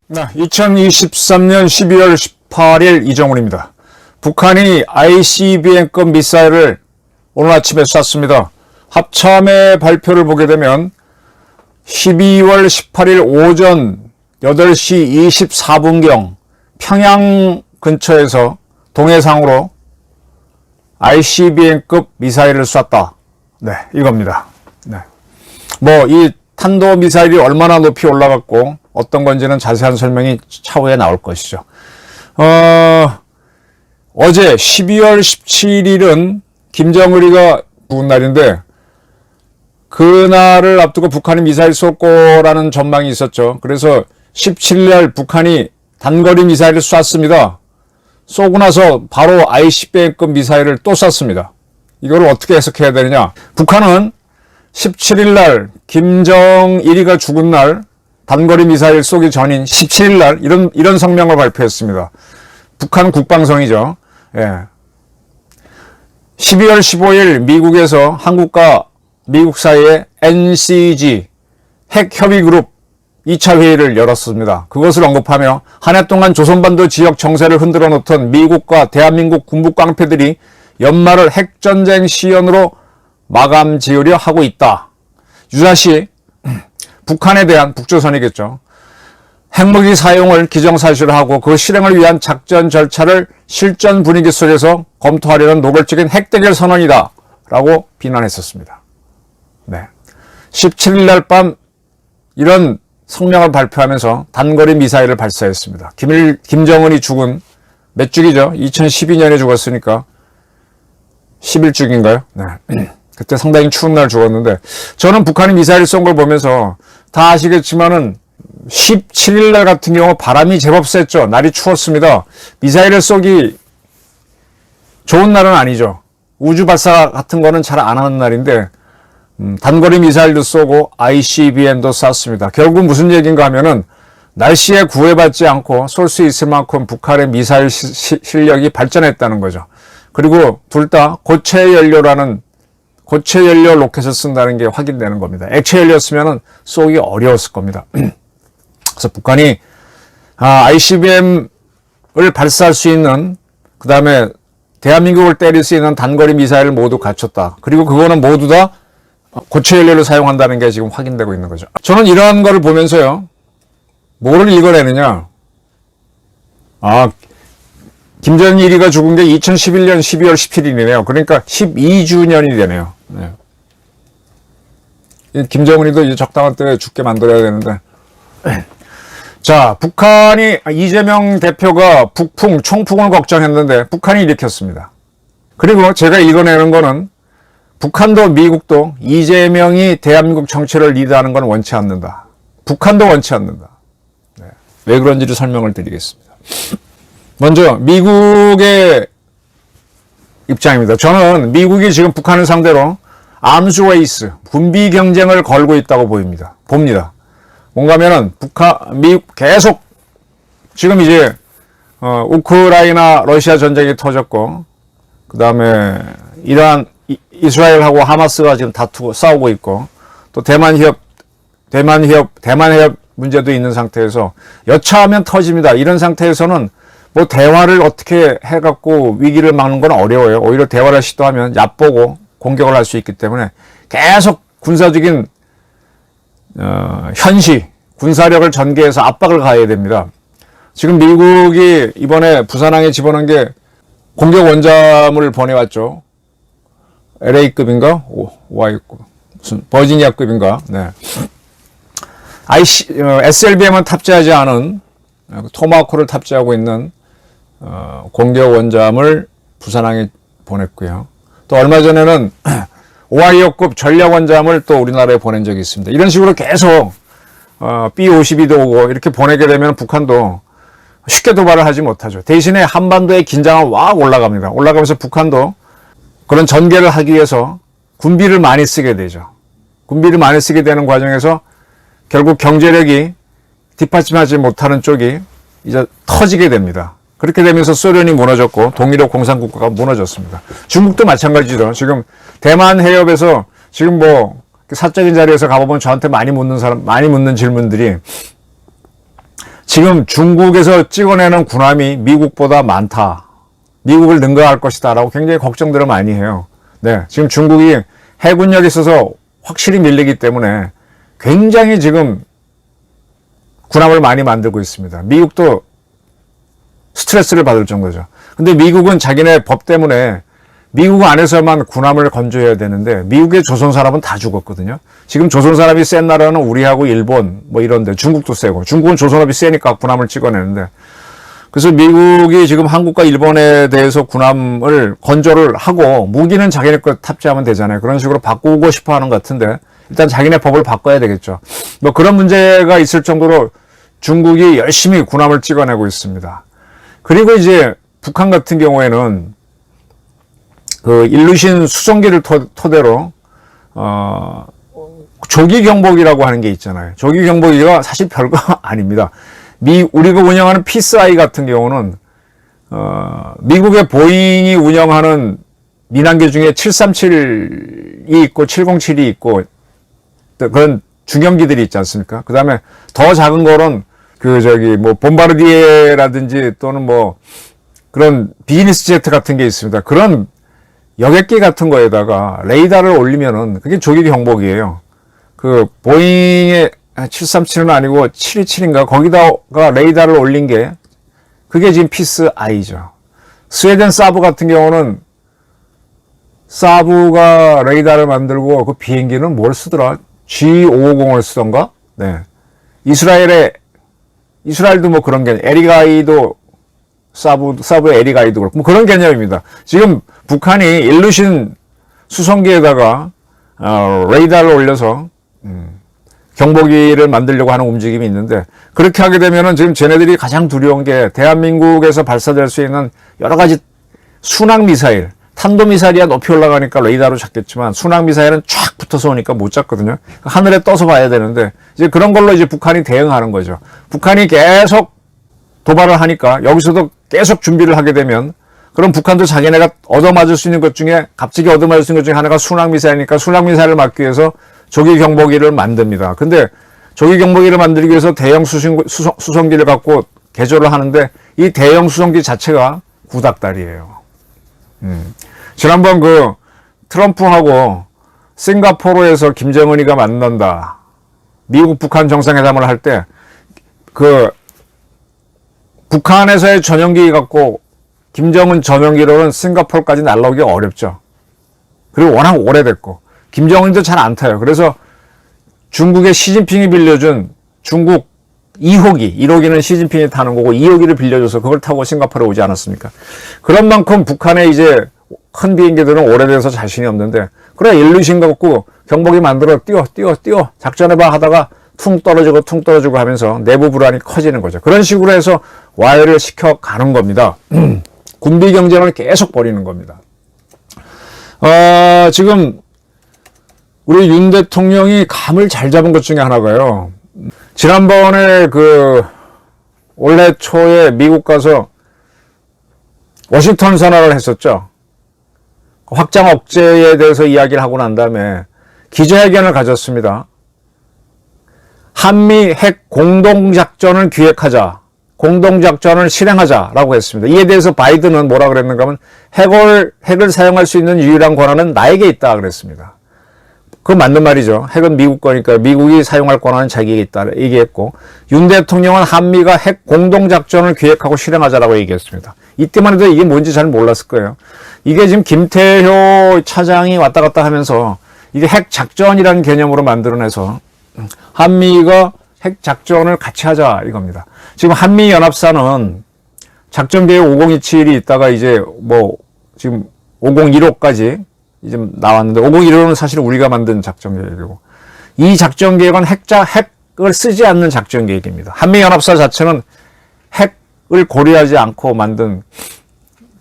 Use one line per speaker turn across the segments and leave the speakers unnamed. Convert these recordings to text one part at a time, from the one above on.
네, 2023년 12월 18일 이정훈입니다. 북한이 ICBM급 미사일을 오늘 아침에 쐈습니다. 합참의 발표를 보게 되면 12월 18일 오전 8시 24분경 평양 근처에서 동해상으로 ICBM급 미사일을 쐈다. 네, 이겁니다. 네. 이 탄도미사일이 얼마나 높이 올라갔고 어떤 건지는 자세한 설명이 차후에 나올 것이죠. 어제 12월 17일은 김정일이가 죽은 날인데 그날을 앞두고 북한이 미사일 쏠 거라는 전망이 있었죠. 그래서 17일 북한이 단거리 미사일을 쐈습니다. 쏘고 나서 바로 ICBM급 미사일을 또 쐈습니다. 이걸 어떻게 해석해야 되느냐. 북한은 17일 날 김정일이가 죽은 날 단거리 미사일 쏘기 전인 17일 날 이런 성명을 발표했습니다. 북한 국방성이죠. 예. 12월 15일 미국에서 한국과 미국 사이에 NCG 핵협의그룹 2차 회의를 열었습니다. 그것을 언급하며 한 해 동안 조선반도 지역 정세를 흔들어 놓던 미국과 대한민국 군부 깡패들이 연말을 핵전쟁 시연으로 마감 지으려 하고 있다. 유사시 북한에 대한 북조선이겠죠. 핵무기 사용을 기정사실화하고 그 실행을 위한 작전 절차를 실전 분위기 속에서 검토하려는 노골적인 핵대결 선언이다. 라고 비난했었습니다. 네. 17일 날 밤 이런 성명을 발표하면서 단거리 미사일을 발사했습니다. 김정은이 죽은 몇 주기죠? 2012년에 죽었으니까 11주기인가요? 네. 그때 상당히 추운 날 죽었는데 저는 북한이 미사일 쏜 걸 보면서 다 아시겠지만은 17일 날 같은 경우 바람이 제법 셌죠. 날이 추웠습니다. 미사일을 쏘기 좋은 날은 아니죠. 우주 발사 같은 거는 잘 안 하는 날인데 단거리 미사일도 쏘고 ICBM도 쐈습니다. 결국 무슨 얘기인가 하면은 날씨에 구애받지 않고 쏠 수 있을 만큼 북한의 미사일 실력이 발전했다는 거죠. 그리고 둘 다 고체 연료 로켓을 쓴다는 게 확인되는 겁니다. 액체 연료였으면 쏘기 어려웠을 겁니다. 그래서 북한이 ICBM을 발사할 수 있는, 그 다음에 대한민국을 때릴 수 있는 단거리 미사일을 모두 갖췄다. 그리고 그거는 모두 다 고체 연료를 사용한다는 게 지금 확인되고 있는 거죠. 저는 이러한 거를 보면서요, 뭐를 읽어내느냐. 김정일이가 죽은 게 2011년 12월 17일이네요. 그러니까 12주년이 되네요. 네. 김정은이도 이제 적당한 때 죽게 만들어야 되는데. 자, 북한이, 이재명 대표가 북풍, 총풍을 걱정했는데 북한이 일으켰습니다. 그리고 제가 읽어내는 거는 북한도 미국도 이재명이 대한민국 정치를 리드하는 건 원치 않는다. 북한도 원치 않는다. 네. 왜 그런지를 설명을 드리겠습니다. 먼저 미국의 입장입니다. 저는 미국이 지금 북한을 상대로 암스레이스, 군비 경쟁을 걸고 있다고 봅니다. 뭔가 하면은 미국 계속 지금 이제 우크라이나 러시아 전쟁이 터졌고, 그 다음에 이스라엘하고 하마스가 지금 싸우고 있고, 또 대만 해협 문제도 있는 상태에서 여차하면 터집니다. 이런 상태에서는 대화를 어떻게 해갖고 위기를 막는 건 어려워요. 오히려 대화를 시도하면 얕보고 공격을 할 수 있기 때문에 계속 군사적인 군사력을 전개해서 압박을 가해야 됩니다. 지금 미국이 이번에 부산항에 집어넣은 게 공격 원잠을 보내왔죠. LA급인가? 무슨 버지니아급인가? 네. SLBM은 탑재하지 않은 토마호크를 탑재하고 있는 공격 원잠을 부산항에 보냈고요. 또 얼마 전에는 오하이오급 전략 원잠을 또 우리나라에 보낸 적이 있습니다. 이런 식으로 계속 B-52도 오고 이렇게 보내게 되면 북한도 쉽게 도발을 하지 못하죠. 대신에 한반도의 긴장은 확 올라갑니다. 올라가면서 북한도 그런 전개를 하기 위해서 군비를 많이 쓰게 되죠. 군비를 많이 쓰게 되는 과정에서 결국 경제력이 뒷받침하지 못하는 쪽이 이제 터지게 됩니다. 그렇게 되면서 소련이 무너졌고 동일호 공산국가가 무너졌습니다. 중국도 마찬가지죠. 지금 대만 해협에서 지금 뭐 사적인 자리에서 가보면 저한테 많이 묻는 질문들이 지금 중국에서 찍어내는 군함이 미국보다 많다. 미국을 능가할 것이다. 라고 굉장히 걱정들을 많이 해요. 네. 지금 중국이 해군력에 있어서 확실히 밀리기 때문에 굉장히 지금 군함을 많이 만들고 있습니다. 미국도 스트레스를 받을 정도죠. 근데 미국은 자기네 법 때문에 미국 안에서만 군함을 건조해야 되는데 미국의 조선 사람은 다 죽었거든요. 지금 조선 사람이 센 나라는 우리하고 일본 뭐 이런데 중국도 세고 중국은 조선업이 세니까 군함을 찍어내는데 그래서 미국이 지금 한국과 일본에 대해서 군함을 건조를 하고 무기는 자기네 것 탑재하면 되잖아요. 그런 식으로 바꾸고 싶어 하는 것 같은데 일단 자기네 법을 바꿔야 되겠죠. 뭐 그런 문제가 있을 정도로 중국이 열심히 군함을 찍어내고 있습니다. 그리고 이제 북한 같은 경우에는 그 일루신 수송기를 토대로 조기 경보기라고 하는 게 있잖아요. 조기 경보기가 사실 별거 아닙니다. 우리가 운영하는 피스아이 같은 경우는 미국의 보잉이 운영하는 민항기 중에 737이 있고 707이 있고 그런 중형기들이 있지 않습니까? 그 다음에 더 작은 거는 뭐 봄바르디에라든지 또는 뭐 그런 비즈니스 제트 같은 게 있습니다. 그런 여객기 같은 거에다가 레이더를 올리면은 그게 조기 경보기예요. 그 보잉의 737은 아니고 727인가 거기다가 레이더를 올린 게 그게 지금 피스 아이죠. 스웨덴 사브 같은 경우는 사브가 레이더를 만들고 그 비행기는 뭘 쓰더라? G550을 쓰던가? 네. 이스라엘도 뭐 그런 개념, 에리가이도 사브의 에리가이도 그렇고 뭐 그런 개념입니다. 지금 북한이 일루신 수송기에다가 레이더를 올려서 경보기를 만들려고 하는 움직임이 있는데 그렇게 하게 되면은 지금 쟤네들이 가장 두려운 게 대한민국에서 발사될 수 있는 여러 가지 순항미사일, 탄도미사일이야 높이 올라가니까 레이더로 잡겠지만 순항미사일은 쫙 붙어서 오니까 못 잡거든요. 하늘에 떠서 봐야 되는데 이제 그런 걸로 이제 북한이 대응하는 거죠. 북한이 계속 도발을 하니까 여기서도 계속 준비를 하게 되면 그럼 북한도 자기네가 얻어맞을 수 있는 것 중에 갑자기 얻어맞을 수 있는 것 중에 하나가 순항미사일이니까 순항미사일을 막기 위해서 조기 경보기를 만듭니다. 근데 조기 경보기를 만들기 위해서 대형 수송기를 갖고 개조를 하는데 이 대형 수송기 자체가 구닥다리예요. 지난번 그 트럼프하고 싱가포르에서 김정은이가 만난다. 미국 북한 정상회담을 할 때 그 북한에서의 전용기 갖고 김정은 전용기로는 싱가포르까지 날라오기 어렵죠. 그리고 워낙 오래됐고 김정은도 잘 안 타요. 그래서 중국의 시진핑이 빌려준 중국 2호기, 1호기는 시진핑이 타는 거고 2호기를 빌려줘서 그걸 타고 싱가포르에 오지 않았습니까? 그런 만큼 북한의 이제 큰 비행기들은 오래돼서 자신이 없는데 그래 일루신 갖고 경보기 만들어 뛰어 작전해봐 하다가 퉁 떨어지고 하면서 내부 불안이 커지는 거죠. 그런 식으로 해서 와해를 시켜가는 겁니다. 군비 경쟁을 계속 벌이는 겁니다. 지금 우리 윤 대통령이 감을 잘 잡은 것 중에 하나가요. 지난번에 올해 초에 미국 가서 워싱턴 선언을 했었죠. 확장 억제에 대해서 이야기를 하고 난 다음에 기자회견을 가졌습니다. 한미 핵 공동작전을 기획하자, 공동작전을 실행하자라고 했습니다. 이에 대해서 바이든은 뭐라 그랬는가 하면 핵을 사용할 수 있는 유일한 권한은 나에게 있다 그랬습니다. 그건 맞는 말이죠. 핵은 미국 거니까 미국이 사용할 권한은 자기에게 있다 얘기했고 윤 대통령은 한미가 핵 공동작전을 기획하고 실행하자라고 얘기했습니다. 이때만 해도 이게 뭔지 잘 몰랐을 거예요. 이게 지금 김태효 차장이 왔다 갔다 하면서 이게 핵작전이라는 개념으로 만들어내서 한미가 핵작전을 같이 하자 이겁니다. 지금 한미연합사는 작전계획 5027이 있다가 이제 지금 5015까지 이제 나왔는데 5015는 사실 우리가 만든 작전계획이고 이 작전계획은 핵을 쓰지 않는 작전계획입니다. 한미연합사 자체는 핵을 고려하지 않고 만든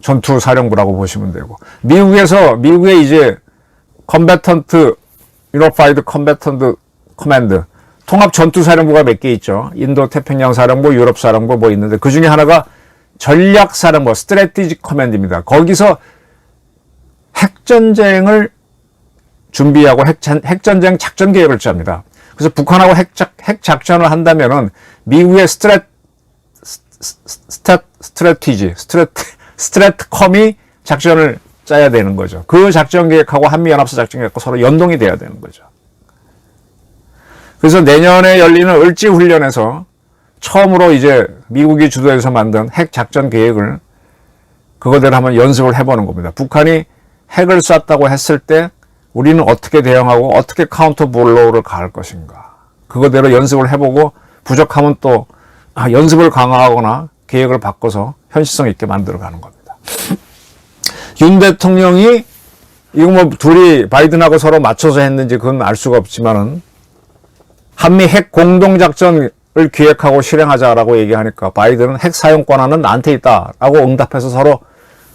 전투사령부라고 보시면 되고 미국의 이제 Combatant Unified Combatant Command 통합 전투사령부가 몇 개 있죠. 인도 태평양 사령부, 유럽 사령부 있는데 그 중에 하나가 전략사령부, 스트래티지 커맨드입니다. 거기서 핵전쟁을 준비하고 핵전쟁 작전 계획을 짭니다. 그래서 북한하고 핵작전을 한다면은 미국의 스트래트컴이 작전을 짜야 되는 거죠. 그 작전 계획하고 한미연합사 작전 계획하고 서로 연동이 돼야 되는 거죠. 그래서 내년에 열리는 을지훈련에서 처음으로 이제 미국이 주도해서 만든 핵작전 계획을 그거대로 한번 연습을 해보는 겁니다. 북한이 핵을 쐈다고 했을 때 우리는 어떻게 대응하고 어떻게 카운터 블로우를 가할 것인가. 그거대로 연습을 해보고 부족하면 또 연습을 강화하거나 계획을 바꿔서 현실성 있게 만들어가는 겁니다. 윤 대통령이 이거 뭐 둘이 바이든하고 서로 맞춰서 했는지 그건 알 수가 없지만은 한미 핵 공동작전을 기획하고 실행하자라고 얘기하니까 바이든은 핵 사용 권한은 나한테 있다라고 응답해서 서로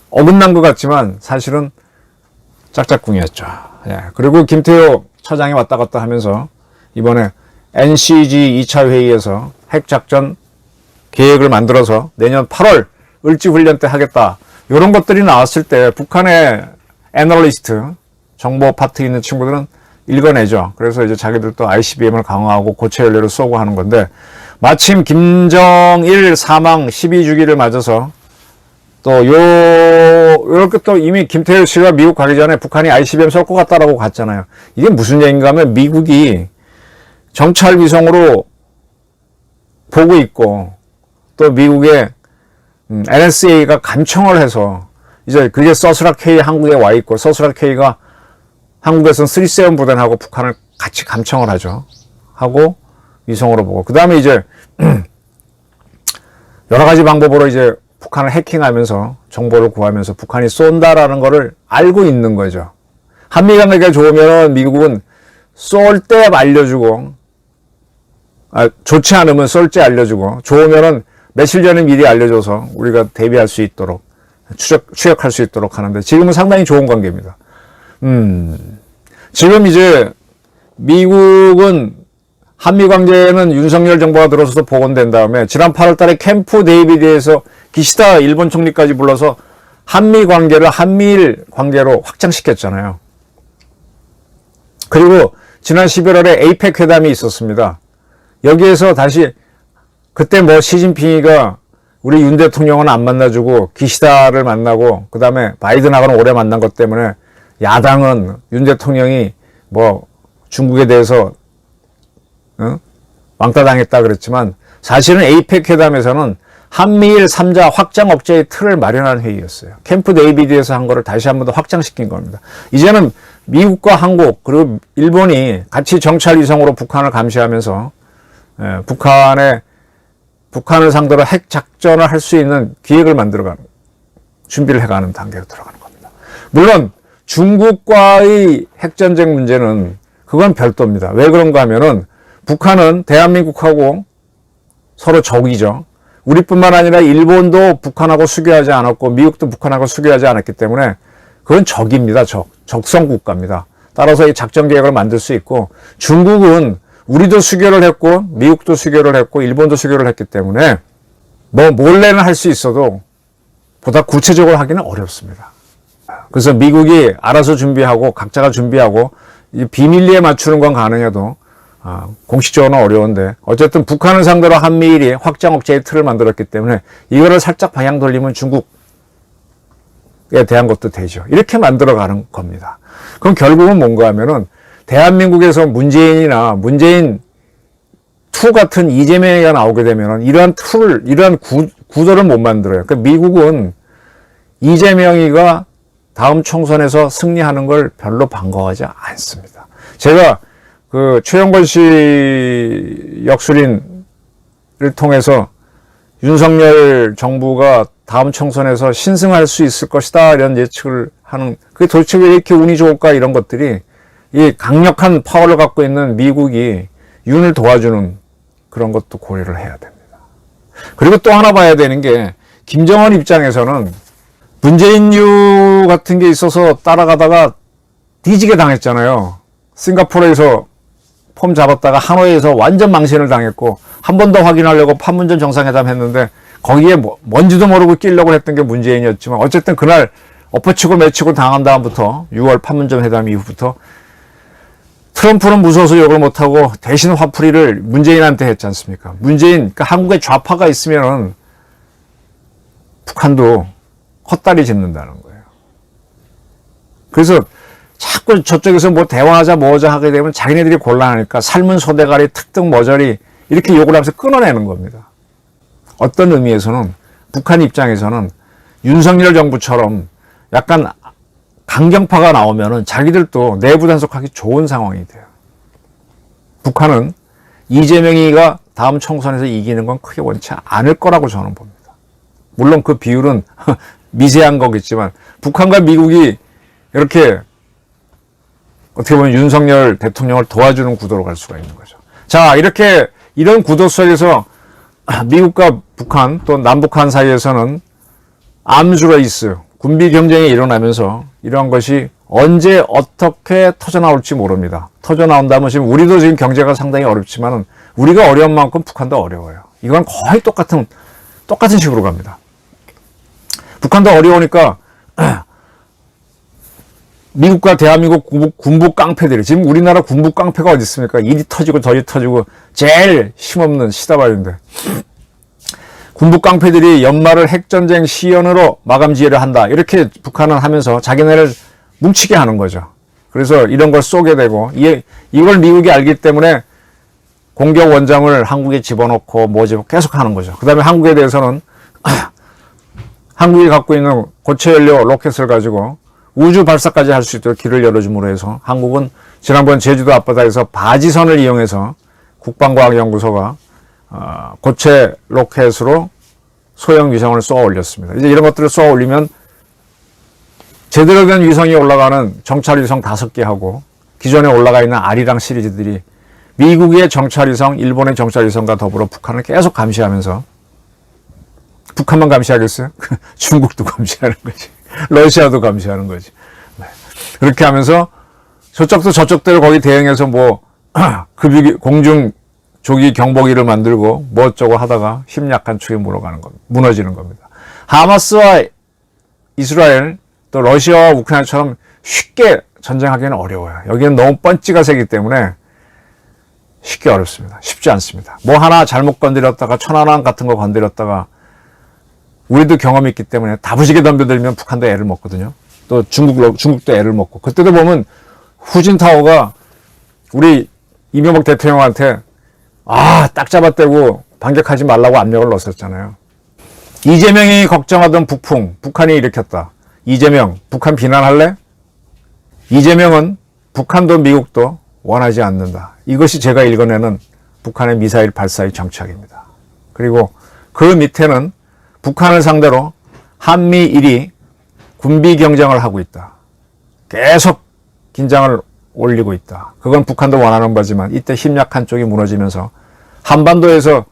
어긋난 것 같지만 사실은 짝짝꿍이었죠. 예. 그리고 김태호 처장이 왔다 갔다 하면서 이번에 NCG 2차 회의에서 핵작전 계획을 만들어서 내년 8월 을지훈련 때 하겠다. 이런 것들이 나왔을 때 북한의 애널리스트, 정보 파트 있는 친구들은 읽어내죠. 그래서 이제 자기들도 ICBM을 강화하고 고체 연료를 쏘고 하는 건데 마침 김정일 사망 12주기를 맞아서 또 요렇게 또 이미 김태효 씨가 미국 가기 전에 북한이 ICBM 쏠 것 같다라고 갔잖아요. 이게 무슨 얘기인가 하면 미국이 정찰 위성으로 보고 있고 또 미국의 NSA가 감청을 해서 이제 그게 서스라 K 한국에 와 있고 서스라 K가 한국에서는 37 부대하고 북한을 같이 감청을 하죠. 하고 위성으로 보고 그 다음에 이제 여러 가지 방법으로 이제 북한을 해킹하면서 정보를 구하면서 북한이 쏜다라는 거를 알고 있는 거죠. 한미 관계가 좋으면 미국은 쏠 때 알려주고 좋지 않으면 쏠 때 알려주고 좋으면은 며칠 전에 미리 알려줘서 우리가 대비할 수 있도록 추적할 수 있도록 하는데 지금은 상당히 좋은 관계입니다. 지금 이제 미국은 한미 관계는 윤석열 정부가 들어서서 복원된 다음에 지난 8월 달에 캠프 데이비드에서 기시다 일본 총리까지 불러서 한미 관계를 한미일 관계로 확장시켰잖아요. 그리고 지난 11월에 에이펙 회담이 있었습니다. 여기에서 다시 그때 뭐 시진핑이가 우리 윤 대통령은 안 만나주고 기시다를 만나고 그 다음에 바이든하고는 오래 만난 것 때문에 야당은 윤 대통령이 뭐 중국에 대해서 왕따 당했다 그랬지만 사실은 에이펙 회담에서는 한미일 3자 확장 억제의 틀을 마련한 회의였어요. 캠프 데이비드에서 한 거를 다시 한 번 더 확장시킨 겁니다. 이제는 미국과 한국 그리고 일본이 같이 정찰 위성으로 북한을 감시하면서 북한을 상대로 핵 작전을 할 수 있는 기획을 만들어가는 준비를 해가는 단계로 들어가는 겁니다. 물론 중국과의 핵전쟁 문제는 그건 별도입니다. 왜 그런가 하면은 북한은 대한민국하고 서로 적이죠. 우리뿐만 아니라 일본도 북한하고 수교하지 않았고 미국도 북한하고 수교하지 않았기 때문에 그건 적입니다. 적성 국가입니다. 따라서 이 작전 계획을 만들 수 있고 중국은 우리도 수교를 했고 미국도 수교를 했고 일본도 수교를 했기 때문에 뭐 몰래는 할 수 있어도 보다 구체적으로 하기는 어렵습니다. 그래서 미국이 알아서 준비하고 각자가 준비하고 비밀리에 맞추는 건 가능해도 공식적으로는 어려운데 어쨌든 북한을 상대로 한미일이 확장 억제의 틀을 만들었기 때문에 이거를 살짝 방향 돌리면 중국에 대한 것도 되죠. 이렇게 만들어가는 겁니다. 그럼 결국은 뭔가 하면은 대한민국에서 문재인이나 문재인 2 같은 이재명이가 나오게 되면은 이러한 구도를 못 만들어요. 그러니까 미국은 이재명이가 다음 총선에서 승리하는 걸 별로 반가워하지 않습니다. 제가 그 최영건 씨 역술인을 통해서 윤석열 정부가 다음 총선에서 신승할 수 있을 것이다 이런 예측을 하는 그게 도대체 왜 이렇게 운이 좋을까 이런 것들이 이 강력한 파워를 갖고 있는 미국이 윤을 도와주는 그런 것도 고려를 해야 됩니다. 그리고 또 하나 봐야 되는 게 김정은 입장에서는 문재인유 같은 게 있어서 따라가다가 뒤지게 당했잖아요. 싱가포르에서 폼 잡았다가 하노이에서 완전 망신을 당했고 한 번 더 확인하려고 판문점 정상회담 했는데 거기에 뭔지도 모르고 끼려고 했던 게 문재인이었지만 어쨌든 그날 엎어치고 매치고 당한 다음부터 6월 판문점 회담 이후부터 트럼프는 무서워서 욕을 못하고 대신 화풀이를 문재인한테 했지 않습니까? 문재인, 그러니까 한국에 좌파가 있으면은 북한도 헛다리 짚는다는 거예요. 그래서 자꾸 저쪽에서 뭐 대화하자 뭐하자 하게 되면 자기네들이 곤란하니까 삶은 소대가리 특등 모자리 이렇게 욕을 하면서 끊어내는 겁니다. 어떤 의미에서는 북한 입장에서는 윤석열 정부처럼 약간 강경파가 나오면은 자기들도 내부 단속하기 좋은 상황이 돼요. 북한은 이재명이가 다음 총선에서 이기는 건 크게 원치 않을 거라고 저는 봅니다. 물론 그 비율은 미세한 거겠지만 북한과 미국이 이렇게 어떻게 보면 윤석열 대통령을 도와주는 구도로 갈 수가 있는 거죠. 자, 이렇게 이런 구도 속에서 미국과 북한 또 남북한 사이에서는 암스레이스, 군비 경쟁이 일어나면서 이러한 것이 언제 어떻게 터져나올지 모릅니다. 터져나온다면 지금 우리도 지금 경제가 상당히 어렵지만 우리가 어려운 만큼 북한도 어려워요. 이건 거의 똑같은 식으로 갑니다. 북한도 어려우니까 미국과 대한민국 군부 깡패들이 지금 우리나라 군부 깡패가 어디 있습니까? 이리 터지고 저리 터지고 제일 힘없는 시다발인데 군부 깡패들이 연말을 핵전쟁 시연으로 마감 지혜를 한다. 이렇게 북한은 하면서 자기네를 뭉치게 하는 거죠. 그래서 이런 걸 쏘게 되고 이걸 미국이 알기 때문에 공격 원장을 한국에 집어넣고 모집 계속 하는 거죠. 그 다음에 한국에 대해서는 한국이 갖고 있는 고체 연료 로켓을 가지고 우주 발사까지 할 수 있도록 길을 열어줌으로 해서 한국은 지난번 제주도 앞바다에서 바지선을 이용해서 국방과학연구소가 고체 로켓으로 소형 위성을 쏘아 올렸습니다. 이제 이런 것들을 쏘아 올리면 제대로 된 위성이 올라가는 정찰 위성 5개 하고 기존에 올라가 있는 아리랑 시리즈들이 미국의 정찰 위성, 일본의 정찰 위성과 더불어 북한을 계속 감시하면서 북한만 감시하겠어요? 중국도 감시하는 거지. 러시아도 감시하는 거지. 네. 그렇게 하면서 저쪽도 저쪽대로 거기 대응해서 뭐 공중 조기 경보기를 만들고 뭐 어쩌고 하다가 힘 약한 축에 무너지는 겁니다. 하마스와 이스라엘 또 러시아와 우크라이나처럼 쉽게 전쟁하기는 어려워요. 여기는 너무 펀치가 세기 때문에 쉽게 어렵습니다. 쉽지 않습니다. 뭐 하나 잘못 건드렸다가 천안함 같은 거 건드렸다가 우리도 경험이 있기 때문에 다부지게 덤벼들면 북한도 애를 먹거든요. 또 중국도 애를 먹고. 그때도 보면 후진타오가 우리 이명박 대통령한테 딱 잡아떼고 반격하지 말라고 압력을 넣었었잖아요. 이재명이 걱정하던 북풍, 북한이 일으켰다. 이재명, 북한 비난할래? 이재명은 북한도 미국도 원하지 않는다. 이것이 제가 읽어내는 북한의 미사일 발사의 정책입니다. 그리고 그 밑에는 북한을 상대로 한미일이 군비 경쟁을 하고 있다. 계속 긴장을 올리고 있다. 그건 북한도 원하는 바지만 이때 힘 약한 쪽이 무너지면서 한반도에서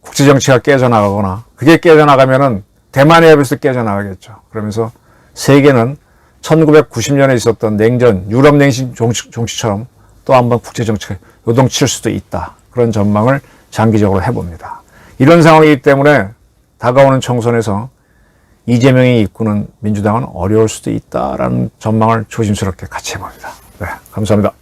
국제정치가 깨져나가거나 그게 깨져나가면은 대만의 해협에서 깨져나가겠죠. 그러면서 세계는 1990년에 있었던 냉전, 유럽 냉전 종식처럼 또 한번 국제정치가 요동칠 수도 있다. 그런 전망을 장기적으로 해봅니다. 이런 상황이기 때문에 다가오는 총선에서 이재명이 이끄는 민주당은 어려울 수도 있다라는 전망을 조심스럽게 같이 해봅니다. 네, 감사합니다.